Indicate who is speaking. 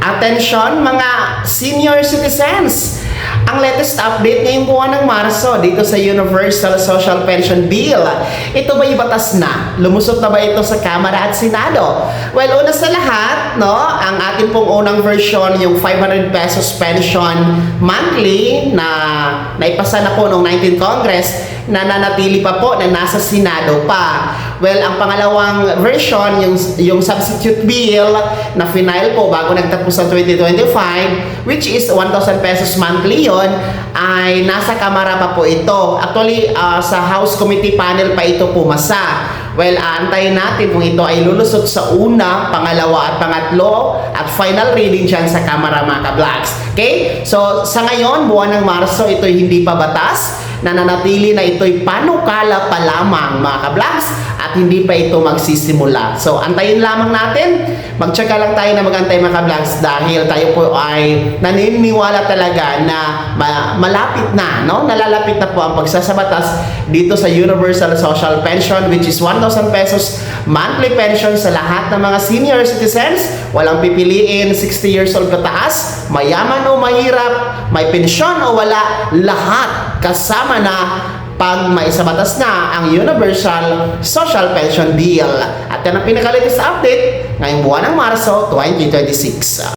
Speaker 1: Attention mga senior citizens! Ang latest update ngayong buwan ng Marso dito sa Universal Social Pension Bill. Ito ba'y batas na? Lumusot na ba ito sa Kamara at Senado? Well, una sa lahat, no, ang ating pong unang version, yung 500 pesos pension monthly na naipasa na po noong 19th Congress, nananatili pa po na nasa Senado pa. Well, ang pangalawang version, yung substitute bill na final po bago nagtapos ang 2025, which is 1,000 pesos monthly yon, ay nasa Kamara pa po ito. Actually, sa House Committee panel pa ito pumasa. Well, aantayin natin kung ito ay lulusot sa una, pangalawa at pangatlo at final reading dyan sa Kamara mga ka-Blacks. Okay? So, sa ngayon, buwan ng Marso, ito'y hindi pa batas. Nananatili na ito'y panukala pa lamang mga ka-Blacks at hindi pa ito magsisimula. So, antayin lamang natin. Magtsaka lang tayo na magantay mga ka-Blacks dahil tayo po ay naniniwala talaga na malapit na, no? Nalalapit na po ang pagsasabatas dito sa Universal Social Pension, which is 1,000 pesos monthly pension sa lahat ng mga senior citizens. Walang pipiliin, 60 years old pataas, mayaman o mahirap, may pensyon o wala, lahat kasama na pag maisabatas na ang Universal Social Pension Bill. At yan ang pinaka-latest update ngayong buwan ng Marso 2026.